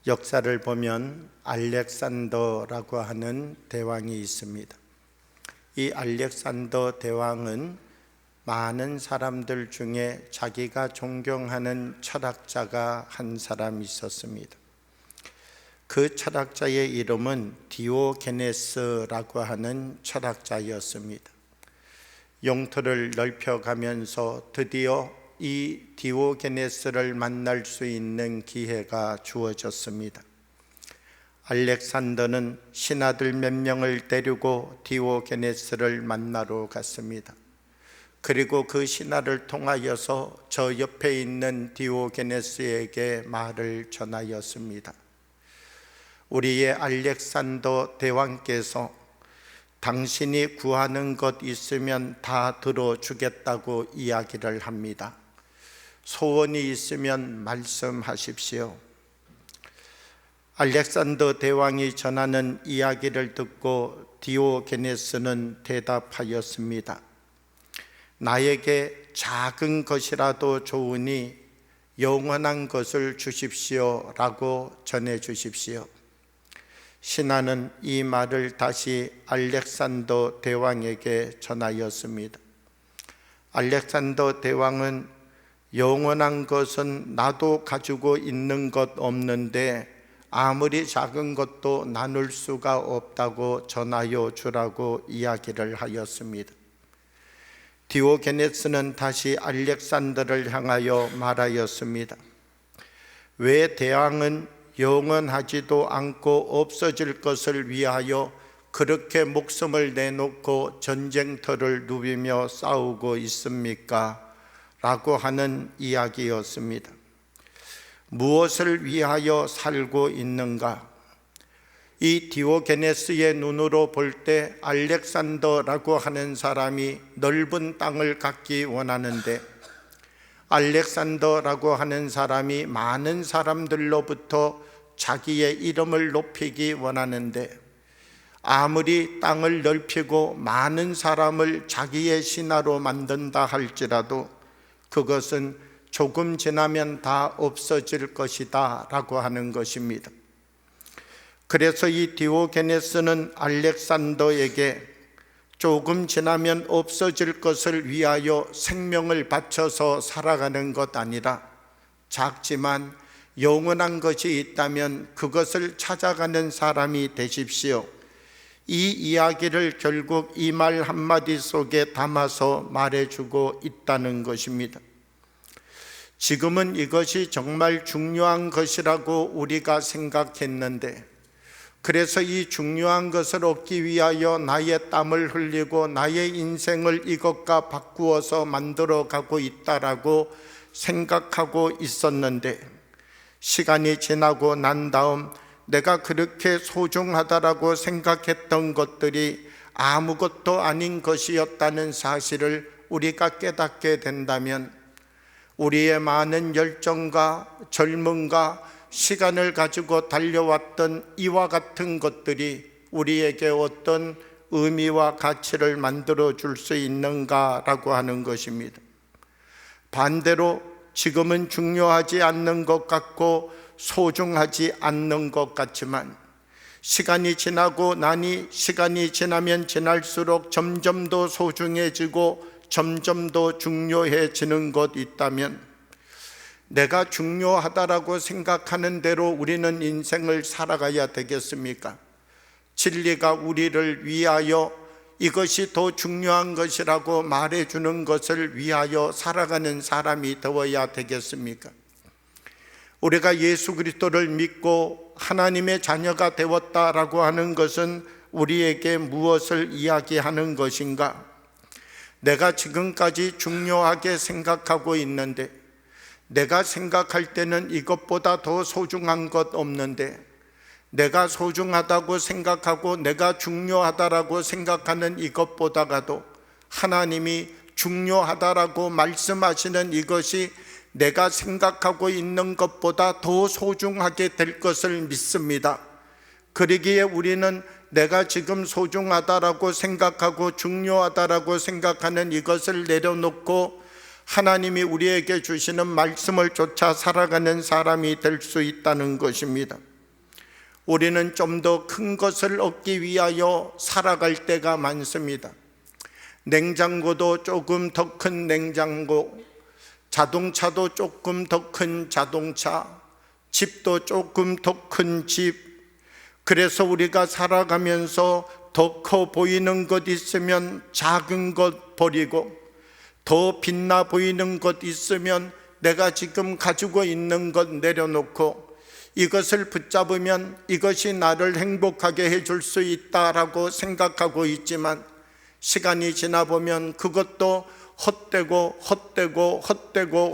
역사를 보면 알렉산더라고 하는 대왕이 있습니다. 이 알렉산더 대왕은 많은 사람들 중에 자기가 존경하는 철학자가 한 사람 있었습니다. 그 철학자의 이름은 디오게네스라고 하는 철학자였습니다. 영토를 넓혀가면서 드디어 이 디오게네스를 만날 수 있는 기회가 주어졌습니다. 알렉산더는 신하들 몇 명을 데리고 디오게네스를 만나러 갔습니다. 그리고 그 신하를 통하여서 저 옆에 있는 디오게네스에게 말을 전하였습니다. 우리의 알렉산더 대왕께서 당신이 구하는 것 있으면 다 들어주겠다고 이야기를 합니다. 소원이 있으면 말씀하십시오. 알렉산더 대왕이 전하는 이야기를 듣고 디오게네스는 대답하였습니다. 나에게 작은 것이라도 좋으니 영원한 것을 주십시오 라고 전해 주십시오. 신하는 이 말을 다시 알렉산더 대왕에게 전하였습니다. 알렉산더 대왕은 영원한 것은 나도 가지고 있는 것 없는데 아무리 작은 것도 나눌 수가 없다고 전하여 주라고 이야기를 하였습니다. 디오게네스는 다시 알렉산더를 향하여 말하였습니다. 왜 대왕은 영원하지도 않고 없어질 것을 위하여 그렇게 목숨을 내놓고 전쟁터를 누비며 싸우고 있습니까? 라고 하는 이야기였습니다. 무엇을 위하여 살고 있는가? 이 디오게네스의 눈으로 볼 때 알렉산더라고 하는 사람이 넓은 땅을 갖기 원하는데, 알렉산더라고 하는 사람이 많은 사람들로부터 자기의 이름을 높이기 원하는데, 아무리 땅을 넓히고 많은 사람을 자기의 신하로 만든다 할지라도 그것은 조금 지나면 다 없어질 것이다 라고 하는 것입니다. 그래서 이 디오게네스는 알렉산더에게 조금 지나면 없어질 것을 위하여 생명을 바쳐서 살아가는 것 아니라 작지만 영원한 것이 있다면 그것을 찾아가는 사람이 되십시오. 이 이야기를 결국 이 말 한마디 속에 담아서 말해주고 있다는 것입니다. 지금은 이것이 정말 중요한 것이라고 우리가 생각했는데, 그래서 이 중요한 것을 얻기 위하여 나의 땀을 흘리고 나의 인생을 이것과 바꾸어서 만들어 가고 있다라고 생각하고 있었는데, 시간이 지나고 난 다음 내가 그렇게 소중하다라고 생각했던 것들이 아무것도 아닌 것이었다는 사실을 우리가 깨닫게 된다면, 우리의 많은 열정과 젊음과 시간을 가지고 달려왔던 이와 같은 것들이 우리에게 어떤 의미와 가치를 만들어 줄 수 있는가라고 하는 것입니다. 반대로 지금은 중요하지 않는 것 같고 소중하지 않는 것 같지만, 시간이 지나고 나니 시간이 지나면 지날수록 점점 더 소중해지고 점점 더 중요해지는 것 있다면, 내가 중요하다라고 생각하는 대로 우리는 인생을 살아가야 되겠습니까? 진리가 우리를 위하여 이것이 더 중요한 것이라고 말해주는 것을 위하여 살아가는 사람이 되어야 되겠습니까? 우리가 예수 그리스도를 믿고 하나님의 자녀가 되었다라고 하는 것은 우리에게 무엇을 이야기하는 것인가? 내가 지금까지 중요하게 생각하고 있는데, 내가 생각할 때는 이것보다 더 소중한 것 없는데, 내가 소중하다고 생각하고 내가 중요하다라고 생각하는 이것보다가도 하나님이 중요하다라고 말씀하시는 이것이 내가 생각하고 있는 것보다 더 소중하게 될 것을 믿습니다. 그러기에 우리는 내가 지금 소중하다라고 생각하고 중요하다라고 생각하는 이것을 내려놓고 하나님이 우리에게 주시는 말씀을 쫓아 살아가는 사람이 될 수 있다는 것입니다. 우리는 좀 더 큰 것을 얻기 위하여 살아갈 때가 많습니다. 냉장고도 조금 더 큰 냉장고, 자동차도 조금 더 큰 자동차, 집도 조금 더 큰 집. 그래서 우리가 살아가면서 더 커 보이는 것 있으면 작은 것 버리고, 더 빛나 보이는 것 있으면 내가 지금 가지고 있는 것 내려놓고, 이것을 붙잡으면 이것이 나를 행복하게 해줄 수 있다라고 생각하고 있지만, 시간이 지나보면 그것도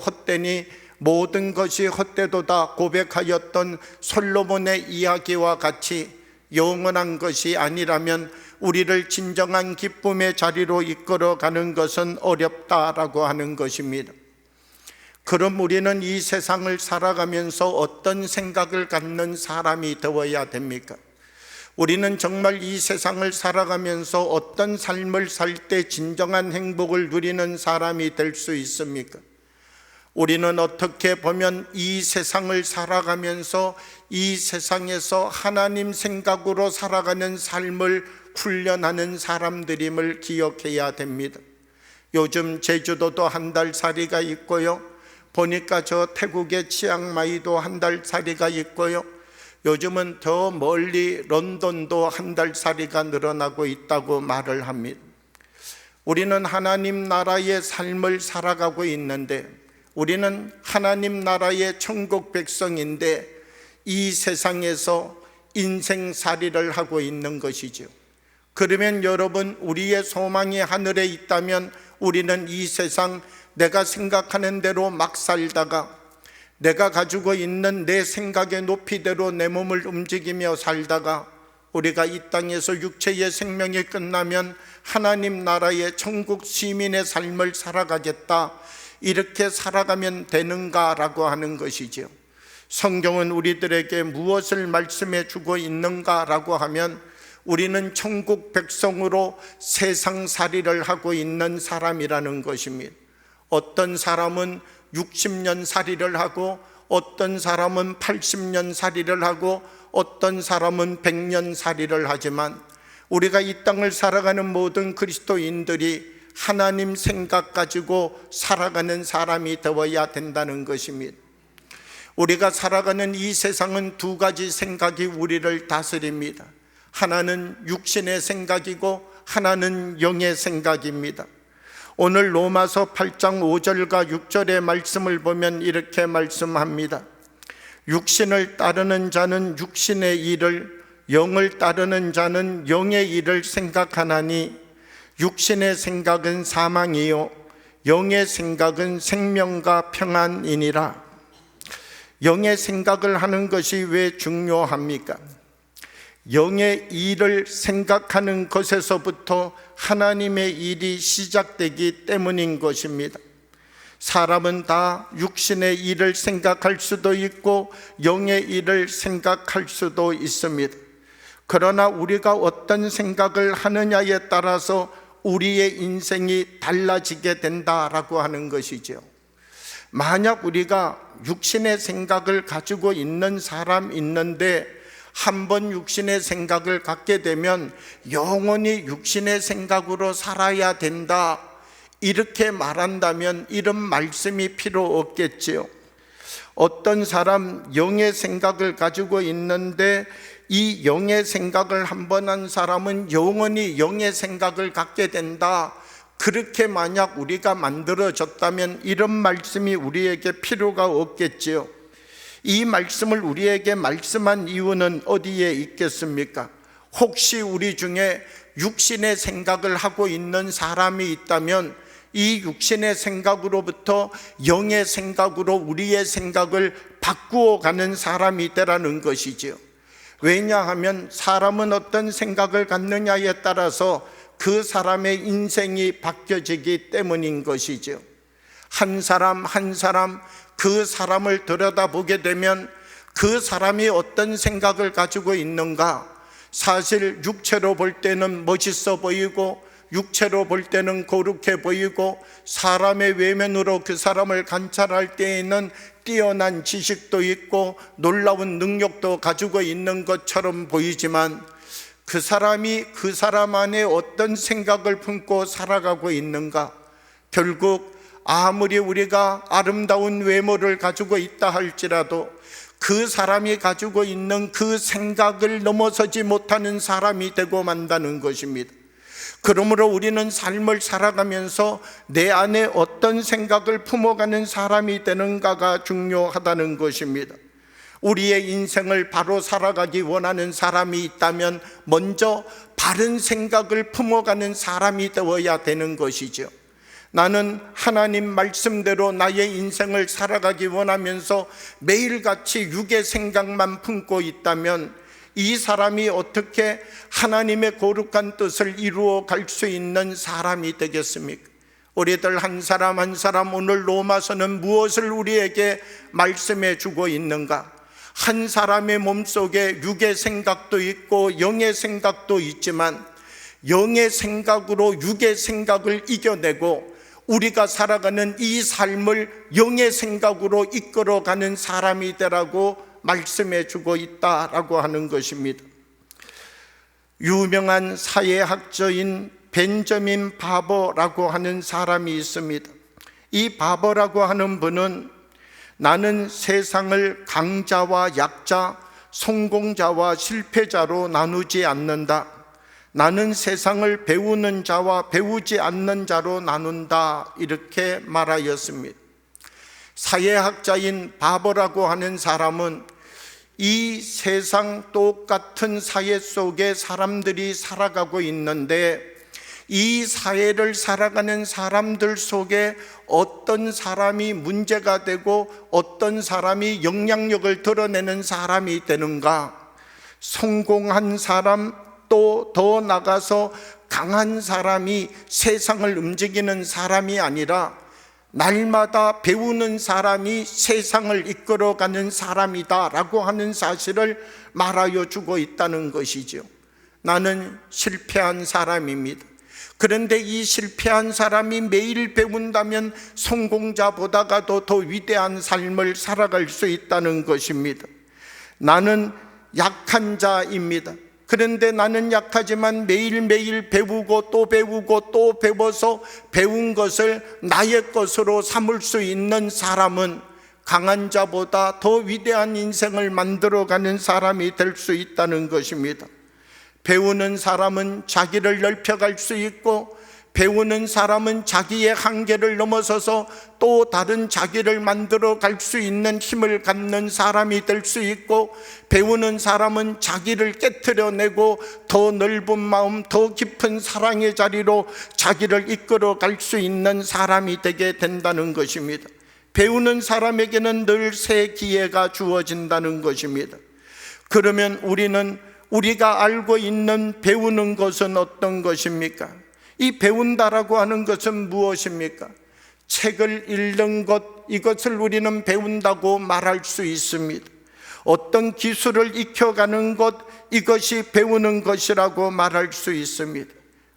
헛되니 모든 것이 헛되도다 고백하였던 솔로몬의 이야기와 같이 영원한 것이 아니라면 우리를 진정한 기쁨의 자리로 이끌어가는 것은 어렵다라고 하는 것입니다. 그럼 우리는 이 세상을 살아가면서 어떤 생각을 갖는 사람이 되어야 됩니까? 우리는 정말 이 세상을 살아가면서 어떤 삶을 살 때 진정한 행복을 누리는 사람이 될 수 있습니까? 우리는 어떻게 보면 이 세상을 살아가면서 이 세상에서 하나님 생각으로 살아가는 삶을 훈련하는 사람들임을 기억해야 됩니다. 요즘 제주도도 한 달살이가 있고요, 보니까 저 태국의 치앙마이도 한 달살이가 있고요, 요즘은 더 멀리 런던도 한 달살이가 늘어나고 있다고 말을 합니다. 우리는 하나님 나라의 삶을 살아가고 있는데, 우리는 하나님 나라의 천국 백성인데 이 세상에서 인생살이를 하고 있는 것이죠. 그러면 여러분, 우리의 소망이 하늘에 있다면 우리는 이 세상 내가 생각하는 대로 막 살다가, 내가 가지고 있는 내 생각의 높이대로 내 몸을 움직이며 살다가 우리가 이 땅에서 육체의 생명이 끝나면 하나님 나라의 천국 시민의 삶을 살아가겠다, 이렇게 살아가면 되는가라고 하는 것이죠. 성경은 우리들에게 무엇을 말씀해 주고 있는가라고 하면, 우리는 천국 백성으로 세상살이를 하고 있는 사람이라는 것입니다. 어떤 사람은 60년 살이를 하고, 어떤 사람은 80년 살이를 하고, 어떤 사람은 100년 살이를 하지만, 우리가 이 땅을 살아가는 모든 그리스도인들이 하나님 생각 가지고 살아가는 사람이 되어야 된다는 것입니다. 우리가 살아가는 이 세상은 두 가지 생각이 우리를 다스립니다. 하나는 육신의 생각이고 하나는 영의 생각입니다. 오늘 로마서 8장 5절과 6절의 말씀을 보면 이렇게 말씀합니다. 육신을 따르는 자는 육신의 일을, 영을 따르는 자는 영의 일을 생각하나니, 육신의 생각은 사망이요 영의 생각은 생명과 평안이니라. 영의 생각을 하는 것이 왜 중요합니까? 영의 일을 생각하는 것에서부터 하나님의 일이 시작되기 때문인 것입니다. 사람은 다 육신의 일을 생각할 수도 있고 영의 일을 생각할 수도 있습니다. 그러나 우리가 어떤 생각을 하느냐에 따라서 우리의 인생이 달라지게 된다라고 하는 것이죠. 만약 우리가 육신의 생각을 가지고 있는 사람 있는데 한번 육신의 생각을 갖게 되면 영원히 육신의 생각으로 살아야 된다, 이렇게 말한다면 이런 말씀이 필요 없겠지요. 어떤 사람 영의 생각을 가지고 있는데 이 영의 생각을 한번 한 사람은 영원히 영의 생각을 갖게 된다, 그렇게 만약 우리가 만들어졌다면 이런 말씀이 우리에게 필요가 없겠지요. 이 말씀을 우리에게 말씀한 이유는 어디에 있겠습니까? 혹시 우리 중에 육신의 생각을 하고 있는 사람이 있다면 이 육신의 생각으로부터 영의 생각으로 우리의 생각을 바꾸어 가는 사람이 되라는 것이지요. 왜냐하면 사람은 어떤 생각을 갖느냐에 따라서 그 사람의 인생이 바뀌어지기 때문인 것이죠. 한 사람 한 사람 그 사람을 들여다보게 되면 그 사람이 어떤 생각을 가지고 있는가, 사실 육체로 볼 때는 멋있어 보이고 육체로 볼 때는 거룩해 보이고 사람의 외면으로 그 사람을 관찰할 때에는 뛰어난 지식도 있고 놀라운 능력도 가지고 있는 것처럼 보이지만 그 사람이 그 사람 안에 어떤 생각을 품고 살아가고 있는가? 결국 아무리 우리가 아름다운 외모를 가지고 있다 할지라도 그 사람이 가지고 있는 그 생각을 넘어서지 못하는 사람이 되고 만다는 것입니다. 그러므로 우리는 삶을 살아가면서 내 안에 어떤 생각을 품어가는 사람이 되는가가 중요하다는 것입니다. 우리의 인생을 바로 살아가기 원하는 사람이 있다면 먼저 바른 생각을 품어가는 사람이 되어야 되는 것이죠. 나는 하나님 말씀대로 나의 인생을 살아가기 원하면서 매일같이 육의 생각만 품고 있다면 이 사람이 어떻게 하나님의 거룩한 뜻을 이루어 갈 수 있는 사람이 되겠습니까? 우리들 한 사람 한 사람 오늘 로마서는 무엇을 우리에게 말씀해 주고 있는가? 한 사람의 몸속에 육의 생각도 있고 영의 생각도 있지만 영의 생각으로 육의 생각을 이겨내고 우리가 살아가는 이 삶을 영의 생각으로 이끌어가는 사람이 되라고 말씀해 주고 있다라고 하는 것입니다. 유명한 사회학자인 벤저민 바버라고 하는 사람이 있습니다. 이 바버라고 하는 분은 나는 세상을 강자와 약자, 성공자와 실패자로 나누지 않는다. 나는 세상을 배우는 자와 배우지 않는 자로 나눈다, 이렇게 말하였습니다. 사회학자인 바버라고 하는 사람은 이 세상 똑같은 사회 속에 사람들이 살아가고 있는데 이 사회를 살아가는 사람들 속에 어떤 사람이 문제가 되고 어떤 사람이 영향력을 드러내는 사람이 되는가? 성공한 사람, 또 더 나가서 강한 사람이 세상을 움직이는 사람이 아니라 날마다 배우는 사람이 세상을 이끌어가는 사람이다 라고 하는 사실을 말하여 주고 있다는 것이죠. 나는 실패한 사람입니다. 그런데 이 실패한 사람이 매일 배운다면 성공자보다가도 더 위대한 삶을 살아갈 수 있다는 것입니다. 나는 약한 자입니다. 그런데 나는 약하지만 매일매일 배우고 또 배우고 또 배워서 배운 것을 나의 것으로 삼을 수 있는 사람은 강한 자보다 더 위대한 인생을 만들어가는 사람이 될 수 있다는 것입니다. 배우는 사람은 자기를 넓혀갈 수 있고 배우는 사람은 자기의 한계를 넘어서서 또 다른 자기를 만들어 갈 수 있는 힘을 갖는 사람이 될 수 있고 배우는 사람은 자기를 깨트려내고 더 넓은 마음, 더 깊은 사랑의 자리로 자기를 이끌어 갈 수 있는 사람이 되게 된다는 것입니다. 배우는 사람에게는 늘 새 기회가 주어진다는 것입니다. 그러면 우리가 알고 있는 배우는 것은 어떤 것입니까? 이 배운다라고 하는 것은 무엇입니까? 책을 읽는 것, 이것을 우리는 배운다고 말할 수 있습니다. 어떤 기술을 익혀가는 것, 이것이 배우는 것이라고 말할 수 있습니다.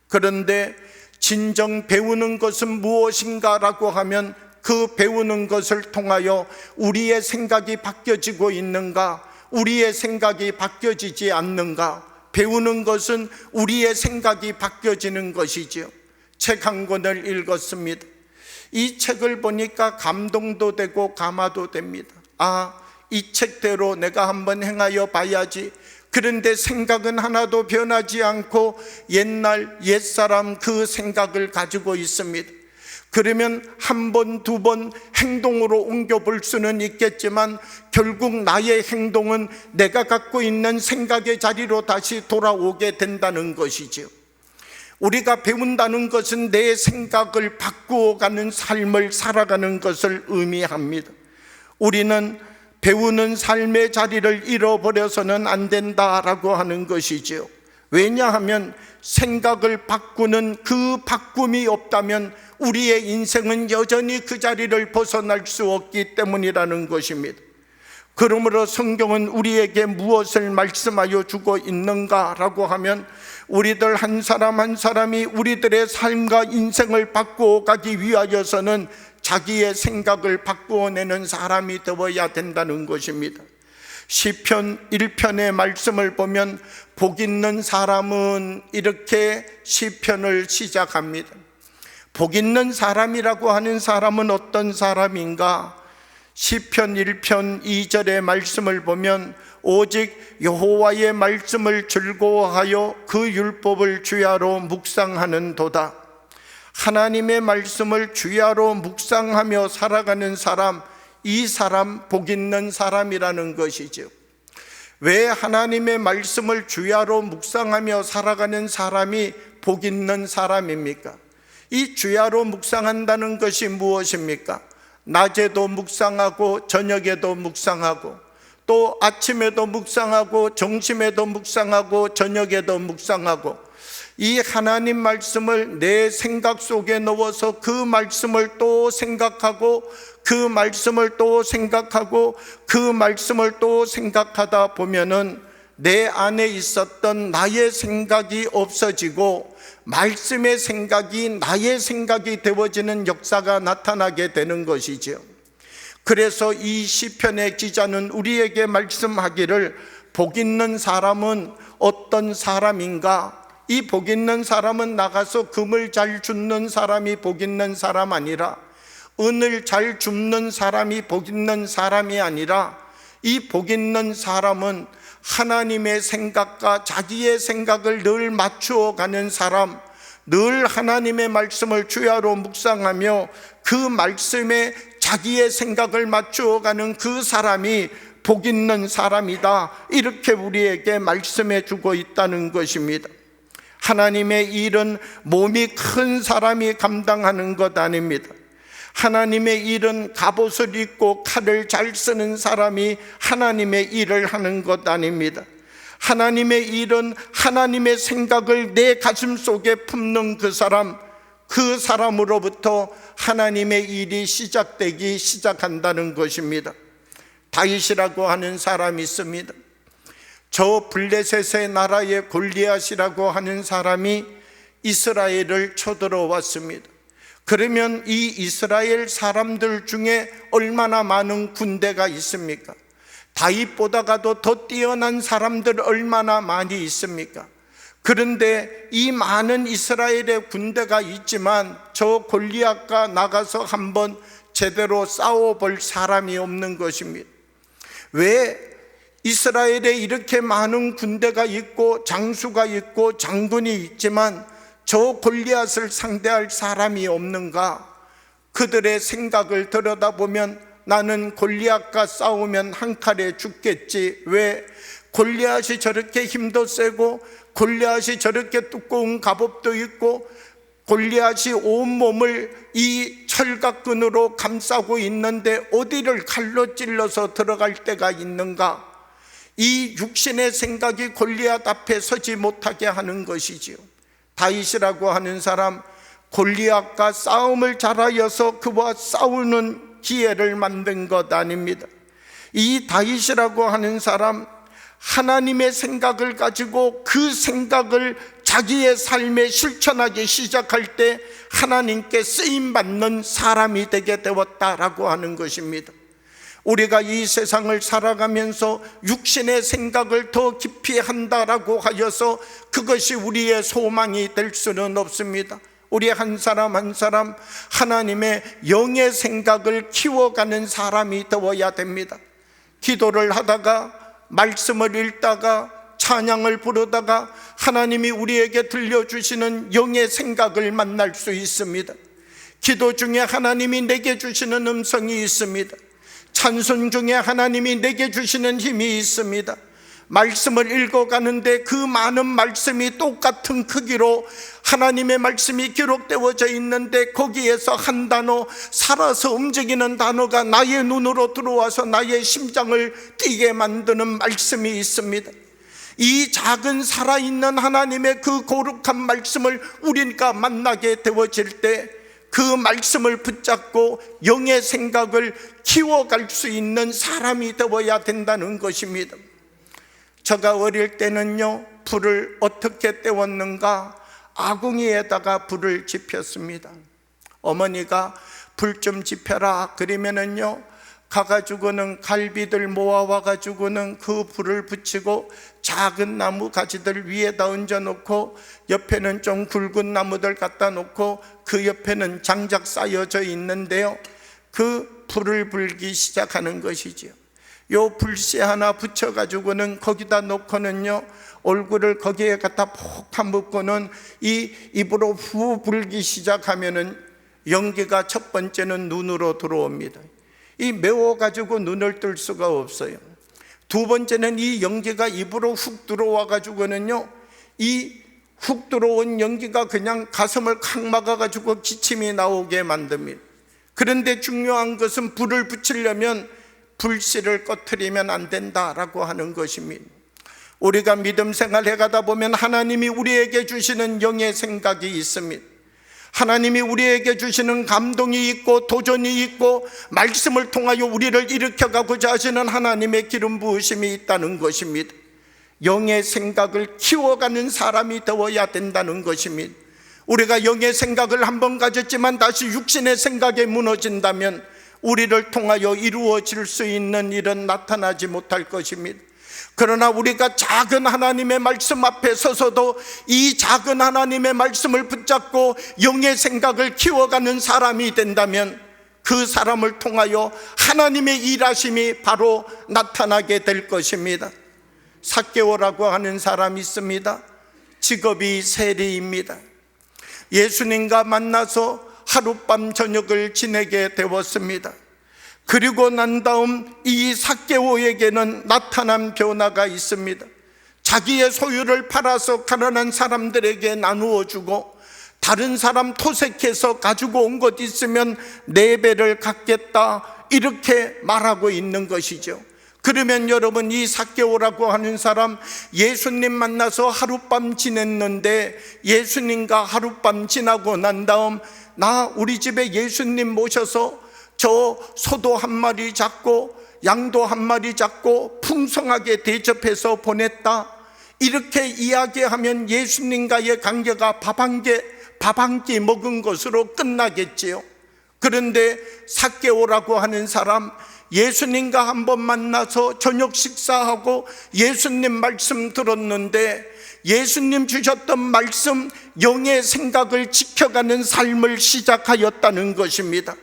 그런데 진정 배우는 것은 무엇인가라고 하면 그 배우는 것을 통하여 우리의 생각이 바뀌어지고 있는가? 우리의 생각이 바뀌어지지 않는가? 배우는 것은 우리의 생각이 바뀌어지는 것이죠. 책 한 권을 읽었습니다. 이 책을 보니까 감동도 되고 감화도 됩니다. 이 책대로 내가 한번 행하여 봐야지. 그런데 생각은 하나도 변하지 않고 옛사람 그 생각을 가지고 있습니다. 그러면 한 번, 두 번 행동으로 옮겨볼 수는 있겠지만 결국 나의 행동은 내가 갖고 있는 생각의 자리로 다시 돌아오게 된다는 것이죠. 우리가 배운다는 것은 내 생각을 바꾸어가는 삶을 살아가는 것을 의미합니다. 우리는 배우는 삶의 자리를 잃어버려서는 안 된다라고 하는 것이죠. 왜냐하면 생각을 바꾸는 그 바꿈이 없다면 우리의 인생은 여전히 그 자리를 벗어날 수 없기 때문이라는 것입니다. 그러므로 성경은 우리에게 무엇을 말씀하여 주고 있는가라고 하면 우리들 한 사람 한 사람이 우리들의 삶과 인생을 바꾸어 가기 위하여서는 자기의 생각을 바꾸어내는 사람이 되어야 된다는 것입니다. 시편 1편의 말씀을 보면 복 있는 사람은 이렇게 시편을 시작합니다. 복 있는 사람이라고 하는 사람은 어떤 사람인가? 시편 1편 2절의 말씀을 보면 오직 여호와의 말씀을 즐거워하여 그 율법을 주야로 묵상하는도다. 하나님의 말씀을 주야로 묵상하며 살아가는 사람, 이 사람 복 있는 사람이라는 것이죠. 왜 하나님의 말씀을 주야로 묵상하며 살아가는 사람이 복 있는 사람입니까? 이 주야로 묵상한다는 것이 무엇입니까? 낮에도 묵상하고 저녁에도 묵상하고 또 아침에도 묵상하고 점심에도 묵상하고 저녁에도 묵상하고 이 하나님 말씀을 내 생각 속에 넣어서 그 말씀을 또 생각하고 그 말씀을 또 생각하고 그 말씀을 또 생각하다 보면은 내 안에 있었던 나의 생각이 없어지고 말씀의 생각이 나의 생각이 되어지는 역사가 나타나게 되는 것이죠. 그래서 이 시편의 기자는 우리에게 말씀하기를 복 있는 사람은 어떤 사람인가? 이 복 있는 사람은 나가서 금을 잘 줍는 사람이 복 있는 사람 아니라, 은을 잘 줍는 사람이 복 있는 사람이 아니라, 이 복 있는 사람은 하나님의 생각과 자기의 생각을 늘 맞추어 가는 사람, 늘 하나님의 말씀을 주야로 묵상하며 그 말씀에 자기의 생각을 맞추어 가는 그 사람이 복 있는 사람이다, 이렇게 우리에게 말씀해 주고 있다는 것입니다. 하나님의 일은 몸이 큰 사람이 감당하는 것 아닙니다. 하나님의 일은 갑옷을 입고 칼을 잘 쓰는 사람이 하나님의 일을 하는 것 아닙니다. 하나님의 일은 하나님의 생각을 내 가슴 속에 품는 그 사람으로부터 하나님의 일이 시작한다는 것입니다. 다윗이라고 하는 사람이 있습니다. 저 블레셋의 나라의 골리앗이라고 하는 사람이 이스라엘을 쳐들어왔습니다. 그러면 이 이스라엘 사람들 중에 얼마나 많은 군대가 있습니까? 다윗보다가도 더 뛰어난 사람들 얼마나 많이 있습니까? 그런데 이 많은 이스라엘의 군대가 있지만 저 골리앗과 나가서 한번 제대로 싸워볼 사람이 없는 것입니다. 왜 이스라엘에 이렇게 많은 군대가 있고 장수가 있고 장군이 있지만 저 골리앗을 상대할 사람이 없는가? 그들의 생각을 들여다보면 나는 골리앗과 싸우면 한 칼에 죽겠지. 왜? 골리앗이 저렇게 힘도 세고 골리앗이 저렇게 두꺼운 갑옷도 있고 골리앗이 온몸을 이 철갑근으로 감싸고 있는데 어디를 칼로 찔러서 들어갈 데가 있는가? 이 육신의 생각이 골리앗 앞에 서지 못하게 하는 것이지요. 다윗이라고 하는 사람, 골리앗과 싸움을 잘하여서 그와 싸우는 기회를 만든 것 아닙니다. 이 다윗이라고 하는 사람, 하나님의 생각을 가지고 그 생각을 자기의 삶에 실천하기 시작할 때 하나님께 쓰임받는 사람이 되게 되었다라고 하는 것입니다. 우리가 이 세상을 살아가면서 육신의 생각을 더 깊이 한다라고 하여서 그것이 우리의 소망이 될 수는 없습니다. 우리 한 사람 한 사람 하나님의 영의 생각을 키워가는 사람이 되어야 됩니다. 기도를 하다가 말씀을 읽다가 찬양을 부르다가 하나님이 우리에게 들려주시는 영의 생각을 만날 수 있습니다. 기도 중에 하나님이 내게 주시는 음성이 있습니다. 찬송 중에 하나님이 내게 주시는 힘이 있습니다. 말씀을 읽어가는데 그 많은 말씀이 똑같은 크기로 하나님의 말씀이 기록되어져 있는데 거기에서 한 단어, 살아서 움직이는 단어가 나의 눈으로 들어와서 나의 심장을 뛰게 만드는 말씀이 있습니다. 이 작은 살아있는 하나님의 그 거룩한 말씀을 우리가 만나게 되어질 때 그 말씀을 붙잡고 영의 생각을 키워갈 수 있는 사람이 되어야 된다는 것입니다. 제가 어릴 때는요, 불을 어떻게 때웠는가? 아궁이에다가 불을 지폈습니다. 어머니가 불 좀 지펴라. 그러면은요 가가지고는 갈비들 모아와가지고는 그 불을 붙이고 작은 나무 가지들 위에다 얹어놓고 옆에는 좀 굵은 나무들 갖다 놓고 그 옆에는 장작 쌓여져 있는데요, 그 불을 불기 시작하는 것이지요. 요 불씨 하나 붙여가지고는 거기다 놓고는요 얼굴을 거기에 갖다 폭 파묻고는 이 입으로 후 불기 시작하면은 연기가 첫 번째는 눈으로 들어옵니다. 이 매워가지고 눈을 뜰 수가 없어요. 두 번째는 이 연기가 입으로 훅 들어와가지고는요 이 훅 들어온 연기가 그냥 가슴을 칵 막아가지고 기침이 나오게 만듭니다. 그런데 중요한 것은 불을 붙이려면 불씨를 꺼트리면 안 된다라고 하는 것입니다. 우리가 믿음 생활 해가다 보면 하나님이 우리에게 주시는 영의 생각이 있습니다. 하나님이 우리에게 주시는 감동이 있고 도전이 있고 말씀을 통하여 우리를 일으켜가고자 하시는 하나님의 기름 부으심이 있다는 것입니다. 영의 생각을 키워가는 사람이 되어야 된다는 것입니다. 우리가 영의 생각을 한번 가졌지만 다시 육신의 생각에 무너진다면 우리를 통하여 이루어질 수 있는 일은 나타나지 못할 것입니다. 그러나 우리가 작은 하나님의 말씀 앞에 서서도 이 작은 하나님의 말씀을 붙잡고 영의 생각을 키워가는 사람이 된다면 그 사람을 통하여 하나님의 일하심이 바로 나타나게 될 것입니다. 삭개오라고 하는 사람이 있습니다. 직업이 세리입니다. 예수님과 만나서 하룻밤 저녁을 지내게 되었습니다. 그리고 난 다음 이 삭개오에게는 나타난 변화가 있습니다. 자기의 소유를 팔아서 가난한 사람들에게 나누어 주고 다른 사람 토색해서 가지고 온 것 있으면 4배를 갚겠다, 이렇게 말하고 있는 것이죠. 그러면 여러분, 이 삭개오라고 하는 사람 예수님 만나서 하룻밤 지냈는데 예수님과 하룻밤 지나고 난 다음 나 우리 집에 예수님 모셔서 저 소도 한 마리 잡고 양도 한 마리 잡고 풍성하게 대접해서 보냈다, 이렇게 이야기하면 예수님과의 관계가 밥 한 끼 먹은 것으로 끝나겠지요. 그런데 삭개오라고 하는 사람 예수님과 한번 만나서 저녁 식사하고 예수님 말씀 들었는데 예수님 주셨던 말씀, 영의 생각을 지켜가는 삶을 시작하였다는 것입니다.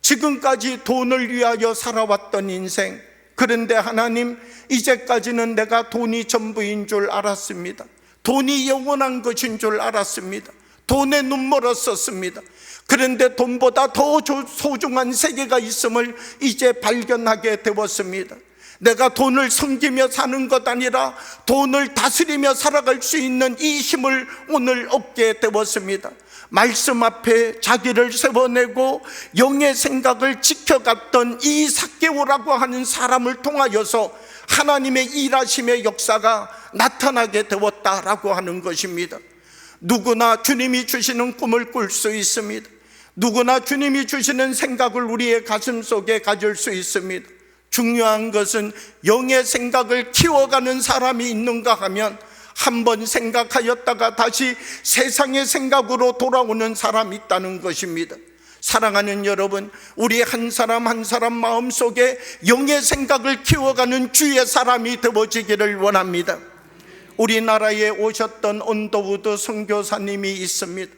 지금까지 돈을 위하여 살아왔던 인생, 그런데 하나님, 이제까지는 내가 돈이 전부인 줄 알았습니다. 돈이 영원한 것인 줄 알았습니다. 돈에 눈멀었었습니다. 그런데 돈보다 더 소중한 세계가 있음을 이제 발견하게 되었습니다. 내가 돈을 섬기며 사는 것 아니라 돈을 다스리며 살아갈 수 있는 이 힘을 오늘 얻게 되었습니다. 말씀 앞에 자기를 세워내고 영의 생각을 지켜갔던 이 삭개오라고 하는 사람을 통하여서 하나님의 일하심의 역사가 나타나게 되었다라고 하는 것입니다. 누구나 주님이 주시는 꿈을 꿀 수 있습니다. 누구나 주님이 주시는 생각을 우리의 가슴 속에 가질 수 있습니다. 중요한 것은 영의 생각을 키워가는 사람이 있는가 하면 한번 생각하였다가 다시 세상의 생각으로 돌아오는 사람이 있다는 것입니다. 사랑하는 여러분, 우리 한 사람 한 사람 마음속에 영의 생각을 키워가는 주의 사람이 되어지기를 원합니다. 우리나라에 오셨던 언더우드 선교사님이 있습니다.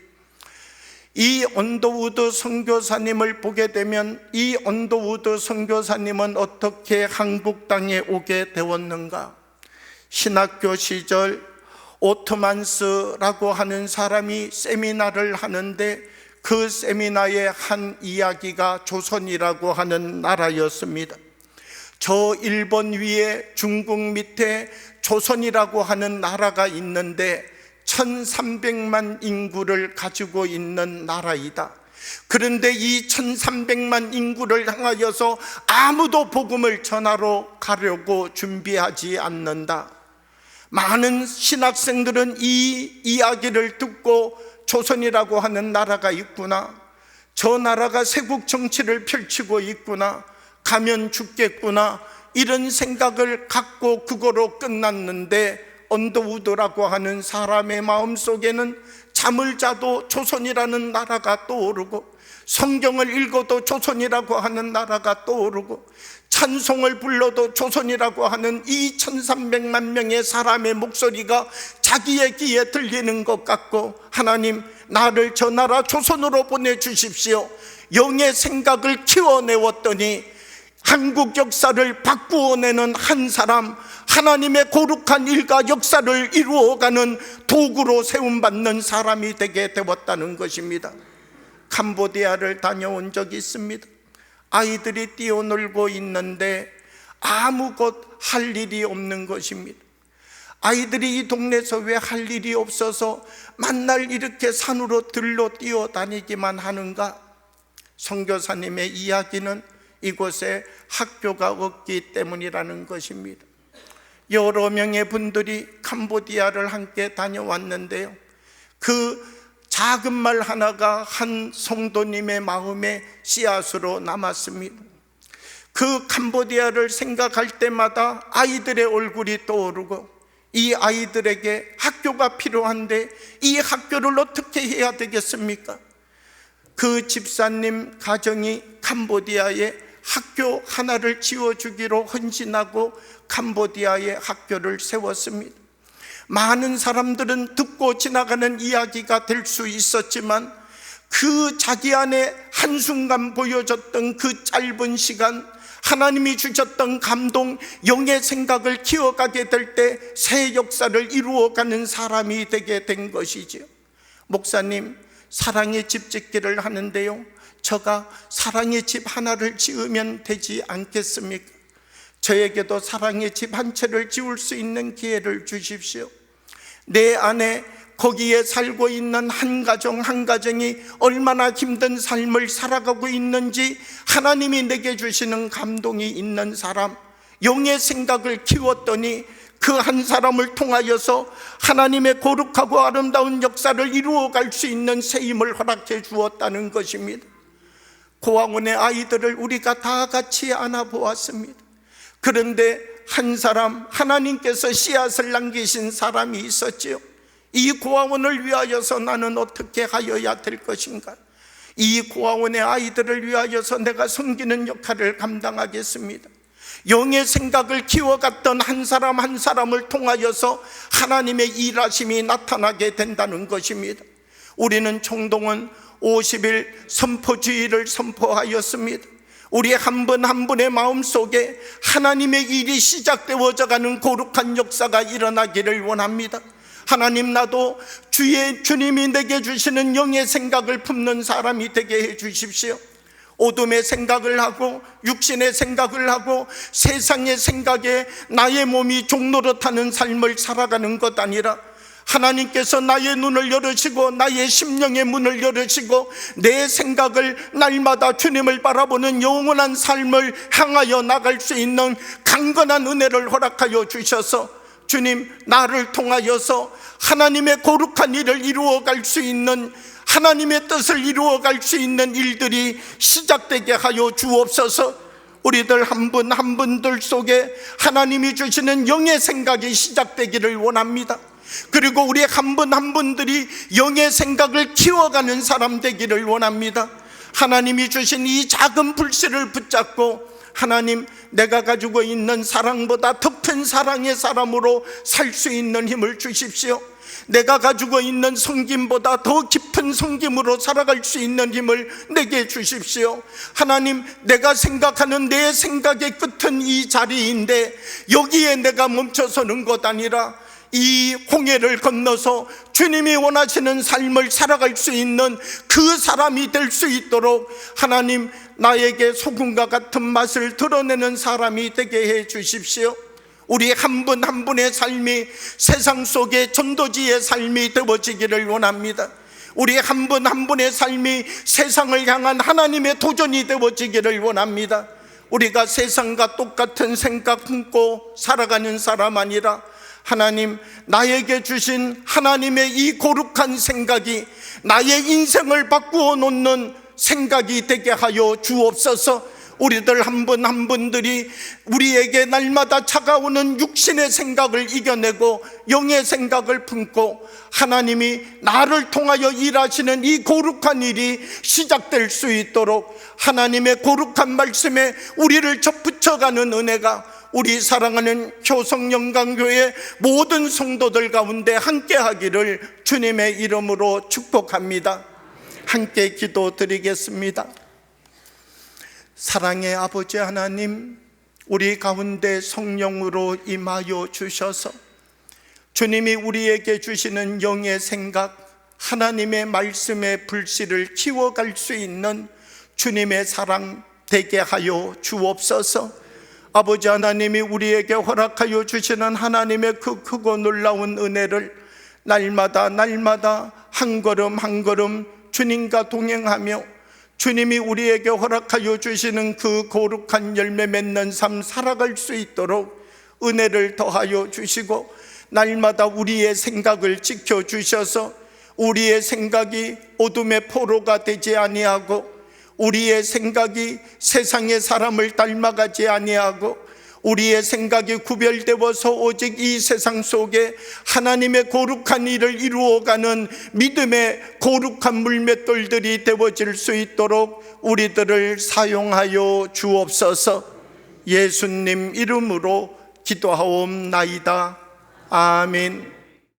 이 언더우드 선교사님을 보게 되면 이 언더우드 선교사님은 어떻게 한국 땅에 오게 되었는가? 신학교 시절 오트만스라고 하는 사람이 세미나를 하는데 그 세미나의 한 이야기가 조선이라고 하는 나라였습니다. 저 일본 위에 중국 밑에 조선이라고 하는 나라가 있는데 1300만 인구를 가지고 있는 나라이다. 그런데 이 1300만 인구를 향하여서 아무도 복음을 전하러 가려고 준비하지 않는다. 많은 신학생들은 이 이야기를 듣고 조선이라고 하는 나라가 있구나, 저 나라가 세국 정치를 펼치고 있구나, 가면 죽겠구나, 이런 생각을 갖고 그거로 끝났는데 언더우드라고 하는 사람의 마음속에는 잠을 자도 조선이라는 나라가 떠오르고, 성경을 읽어도 조선이라고 하는 나라가 떠오르고, 찬송을 불러도 조선이라고 하는 이 1300만 명의 사람의 목소리가 자기의 귀에 들리는 것 같고, 하나님, 나를 저 나라 조선으로 보내주십시오. 영의 생각을 키워내었더니 한국 역사를 바꾸어내는 한 사람, 하나님의 거룩한 일과 역사를 이루어가는 도구로 세움받는 사람이 되게 되었다는 것입니다. 캄보디아를 다녀온 적이 있습니다. 아이들이 뛰어놀고 있는데 아무것 할 일이 없는 것입니다. 아이들이 이 동네에서 왜 할 일이 없어서 만날 이렇게 산으로 들러 뛰어다니기만 하는가? 선교사님의 이야기는 이곳에 학교가 없기 때문이라는 것입니다. 여러 명의 분들이 캄보디아를 함께 다녀왔는데요, 그 작은 말 하나가 한 성도님의 마음에 씨앗으로 남았습니다. 그 캄보디아를 생각할 때마다 아이들의 얼굴이 떠오르고, 이 아이들에게 학교가 필요한데 이 학교를 어떻게 해야 되겠습니까? 그 집사님 가정이 캄보디아에 학교 하나를 지어주기로 헌신하고 캄보디아에 학교를 세웠습니다. 많은 사람들은 듣고 지나가는 이야기가 될 수 있었지만, 그 자기 안에 한순간 보여졌던 그 짧은 시간, 하나님이 주셨던 감동, 영의 생각을 키워가게 될 때 새 역사를 이루어가는 사람이 되게 된 것이지요. 목사님, 사랑의 집 짓기를 하는데요, 저가 사랑의 집 하나를 지으면 되지 않겠습니까? 저에게도 사랑의 집 한 채를 지을 수 있는 기회를 주십시오. 내 안에 거기에 살고 있는 한 가정 한 가정이 얼마나 힘든 삶을 살아가고 있는지 하나님이 내게 주시는 감동이 있는 사람, 영의 생각을 키웠더니 그 한 사람을 통하여서 하나님의 거룩하고 아름다운 역사를 이루어갈 수 있는 세임을 허락해 주었다는 것입니다. 고아원의 아이들을 우리가 다 같이 안아보았습니다. 그런데 한 사람, 하나님께서 씨앗을 남기신 사람이 있었지요. 이 고아원을 위하여서 나는 어떻게 하여야 될 것인가? 이 고아원의 아이들을 위하여서 내가 섬기는 역할을 감당하겠습니다. 영의 생각을 키워갔던 한 사람 한 사람을 통하여서 하나님의 일하심이 나타나게 된다는 것입니다. 우리는 총동원 50일 선포주의를 선포하였습니다. 우리 한 분 한 분의 마음속에 하나님의 일이 시작되어져 가는 거룩한 역사가 일어나기를 원합니다. 하나님, 나도 주님이 내게 주시는 영의 생각을 품는 사람이 되게 해 주십시오. 어둠의 생각을 하고 육신의 생각을 하고 세상의 생각에 나의 몸이 종노릇하는 삶을 살아가는 것 아니라, 하나님께서 나의 눈을 열으시고 나의 심령의 문을 열으시고 내 생각을 날마다 주님을 바라보는 영원한 삶을 향하여 나갈 수 있는 강건한 은혜를 허락하여 주셔서, 주님, 나를 통하여서 하나님의 거룩한 일을 이루어갈 수 있는, 하나님의 뜻을 이루어갈 수 있는 일들이 시작되게 하여 주옵소서. 우리들 한 분 한 분들 속에 하나님이 주시는 영의 생각이 시작되기를 원합니다. 그리고 우리 한 분 한 분들이 영의 생각을 키워가는 사람 되기를 원합니다. 하나님이 주신 이 작은 불씨를 붙잡고, 하나님, 내가 가지고 있는 사랑보다 더 큰 사랑의 사람으로 살 수 있는 힘을 주십시오. 내가 가지고 있는 섬김보다 더 깊은 섬김으로 살아갈 수 있는 힘을 내게 주십시오. 하나님, 내가 생각하는 내 생각의 끝은 이 자리인데 여기에 내가 멈춰서는 것 아니라 이 홍해를 건너서 주님이 원하시는 삶을 살아갈 수 있는 그 사람이 될 수 있도록 하나님, 나에게 소금과 같은 맛을 드러내는 사람이 되게 해 주십시오. 우리 한 분 한 분의 삶이 세상 속의 전도지의 삶이 되어지기를 원합니다. 우리 한 분 한 분의 삶이 세상을 향한 하나님의 도전이 되어지기를 원합니다. 우리가 세상과 똑같은 생각 품고 살아가는 사람 아니라, 하나님, 나에게 주신 하나님의 이 거룩한 생각이 나의 인생을 바꾸어 놓는 생각이 되게 하여 주옵소서. 우리들 한 분 한 분들이 우리에게 날마다 차가오는 육신의 생각을 이겨내고 영의 생각을 품고 하나님이 나를 통하여 일하시는 이 거룩한 일이 시작될 수 있도록 하나님의 거룩한 말씀에 우리를 접붙여가는 은혜가 우리 사랑하는 효성영광교회 모든 성도들 가운데 함께하기를 주님의 이름으로 축복합니다. 함께 기도드리겠습니다. 사랑의 아버지 하나님, 우리 가운데 성령으로 임하여 주셔서 주님이 우리에게 주시는 영의 생각, 하나님의 말씀의 불씨를 키워갈 수 있는 주님의 사랑 되게 하여 주옵소서. 아버지 하나님이 우리에게 허락하여 주시는 하나님의 그 크고 놀라운 은혜를 날마다 한 걸음 한 걸음 주님과 동행하며 주님이 우리에게 허락하여 주시는 그 거룩한 열매 맺는 삶 살아갈 수 있도록 은혜를 더하여 주시고, 날마다 우리의 생각을 지켜주셔서 우리의 생각이 어둠의 포로가 되지 아니하고, 우리의 생각이 세상의 사람을 닮아가지 아니하고, 우리의 생각이 구별되어서 오직 이 세상 속에 하나님의 거룩한 일을 이루어가는 믿음의 거룩한 물맷돌들이 되어질 수 있도록 우리들을 사용하여 주옵소서. 예수님 이름으로 기도하옵나이다. 아멘.